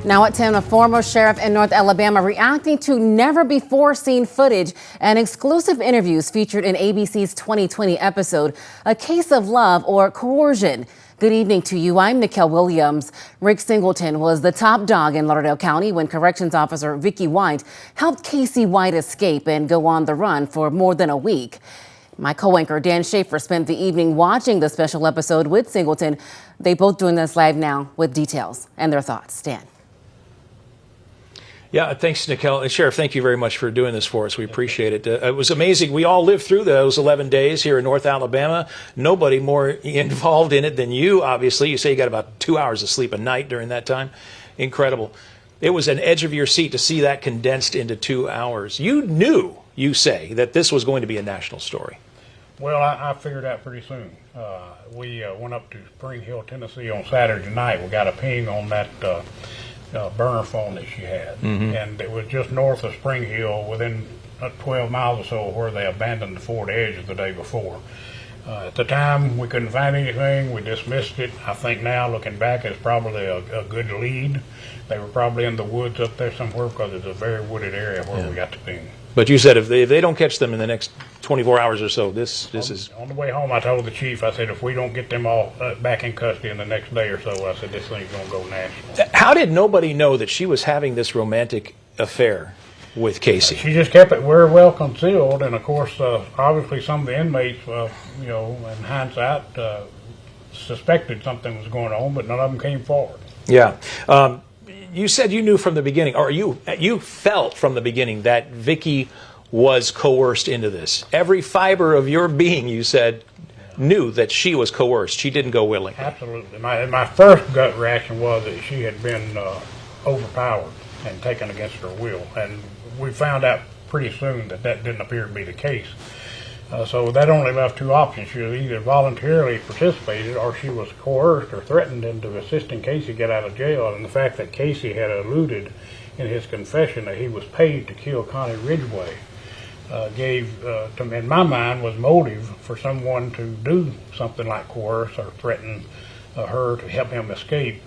Now at 10, a former sheriff in North Alabama reacting to never-before-seen footage and exclusive interviews featured in ABC's 2020 episode, A Case of Love or Coercion. Good evening to you. I'm Nicole Williams. Rick Singleton was the top dog in Lauderdale County when corrections officer Vicky White helped Casey White escape and go on the run for more than a week. My co-anchor Dan Schaefer spent the evening watching the special episode with Singleton. They both join us live now with details and their thoughts. Dan. Yeah, thanks, Nicole. Sheriff, thank you very much for doing this for us. We appreciate it. It was amazing. We all lived through those 11 days here in North Alabama. Nobody more involved in it than you, obviously. You say you got about 2 hours of sleep a night during that time. Incredible. It was an edge of your seat to see that condensed into 2 hours. You knew, you say, that this was going to be a national story. Well, I figured out pretty soon. We went up to Spring Hill, Tennessee on Saturday night. We got a ping on that burner phone that she had, and it was just north of Spring Hill, within 12 miles or so, where they abandoned the Ford Edge the day before. At the time, we couldn't find anything. We dismissed it. I think now, looking back, it's probably a good lead. They were probably in the woods up there somewhere because it's a very wooded area where we got the ping. But you said if they don't catch them in the next 24 hours or so, this is... On the way home, I told the chief, I said, if we don't get them all back in custody in the next day or so, I said, this thing's going to go national. How did nobody know that she was having this romantic affair with Casey? She just kept it very well concealed, and of course, obviously some of the inmates, in hindsight, suspected something was going on, but none of them came forward. Yeah. You said you knew from the beginning, or you felt from the beginning that Vicky was coerced into this. Every fiber of your being, you said, knew that she was coerced. She didn't go willingly. Absolutely. My first gut reaction was that she had been overpowered and taken against her will, and we found out pretty soon that didn't appear to be the case. So that only left two options. She was either voluntarily participated or she was coerced or threatened into assisting Casey get out of jail. And the fact that Casey had alluded in his confession that he was paid to kill Connie Ridgway gave, in my mind, was motive for someone to do something like coerce or threaten her to help him escape,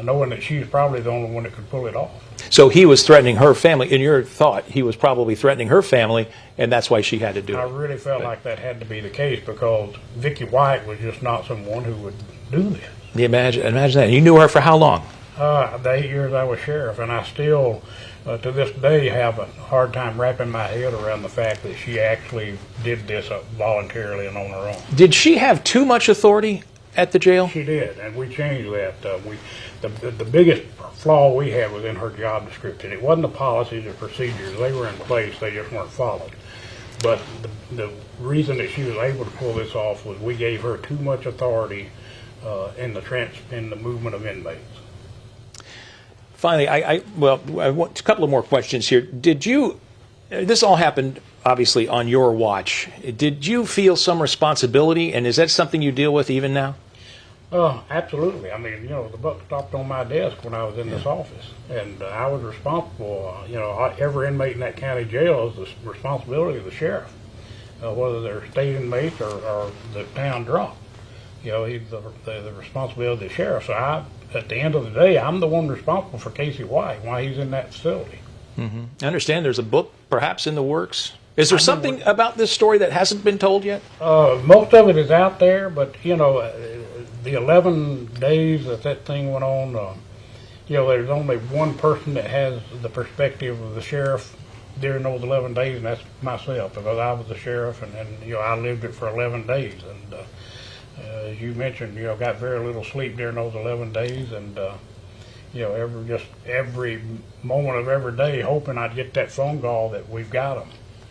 knowing that she was probably the only one that could pull it off. So he was threatening her family. In your thought, he was probably threatening her family, and that's why she had to do it. I really felt like that had to be the case because Vicky White was just not someone who would do this. Imagine that. You knew her for how long? The 8 years I was sheriff, and I still, to this day, have a hard time wrapping my head around the fact that she actually did this voluntarily and on her own. Did she have too much authority at the jail? She did, and we changed that. The biggest flaw we had was in her job description. It wasn't the policies or procedures. They were in place, they just weren't followed. But the reason that she was able to pull this off was we gave her too much authority in the movement of inmates. Finally, I want a couple of more questions here. Did you, this all happened obviously on your watch, did you feel some responsibility, and is that something you deal with even now? Absolutely. I mean, the buck stopped on my desk when I was in this office, and I was responsible. Every inmate in that county jail is the responsibility of the sheriff, whether they're state inmates or the town drop. He's the responsibility of the sheriff. So at the end of the day, I'm the one responsible for Casey White, why he's in that facility. I understand there's a book perhaps in the works. Is there something about this story that hasn't been told yet? Most of it is out there, but the 11 days that thing went on, there's only one person that has the perspective of the sheriff during those 11 days, and that's myself, because I was the sheriff, and I lived it for 11 days. And as you mentioned, got very little sleep during those 11 days, and every moment of every day hoping I'd get that phone call that we've got them.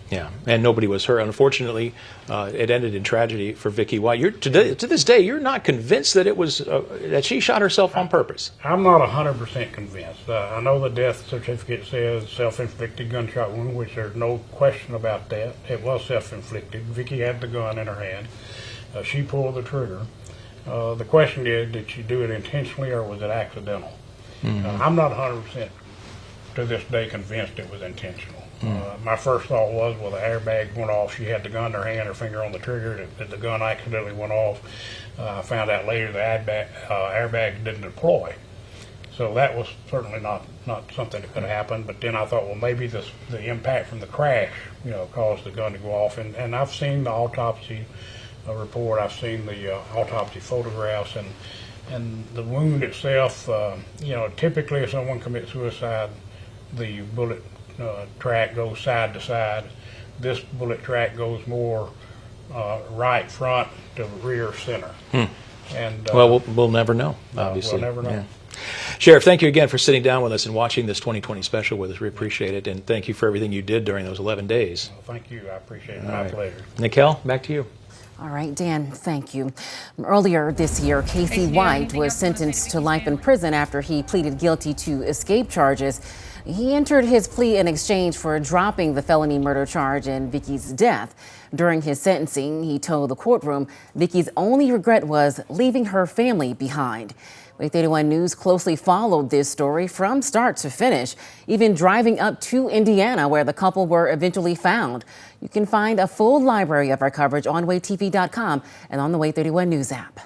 Yeah, and nobody was hurt. Unfortunately, it ended in tragedy for Vicky White. To this day, you're not convinced that it was that she shot herself on purpose. I'm not 100% convinced. I know the death certificate says self-inflicted gunshot wound, which there's no question about that. It was self-inflicted. Vicky had the gun in her hand. She pulled the trigger. The question is, did she do it intentionally or was it accidental? I'm not 100% to this day convinced it was intentional. My first thought was, well, the airbag went off. She had the gun in her hand, her finger on the trigger. That the gun accidentally went off. I found out later the airbag didn't deploy. So that was certainly not something that could have happened. But then I thought, well, maybe the impact from the crash, caused the gun to go off. And I've seen the autopsy report. I've seen the autopsy photographs, and the wound itself. Typically, if someone commits suicide, the bullet track goes side to side. This bullet track goes more right front to rear center. And well, we'll never know, obviously. We'll never know. Yeah. Sheriff, thank you again for sitting down with us and watching this 2020 special with us. We appreciate it, and thank you for everything you did during those 11 days. Well, thank you. I appreciate it. My pleasure. Nikel, back to you. All right, Dan, thank you. Earlier this year, Casey White was sentenced to life in prison after he pleaded guilty to escape charges. He entered his plea in exchange for dropping the felony murder charge in Vicky's death. During his sentencing, he told the courtroom Vicky's only regret was leaving her family behind. Wake 31 News closely followed this story from start to finish, even driving up to Indiana, where the couple were eventually found. You can find a full library of our coverage on WakeTV.com and on the Wake 31 News app.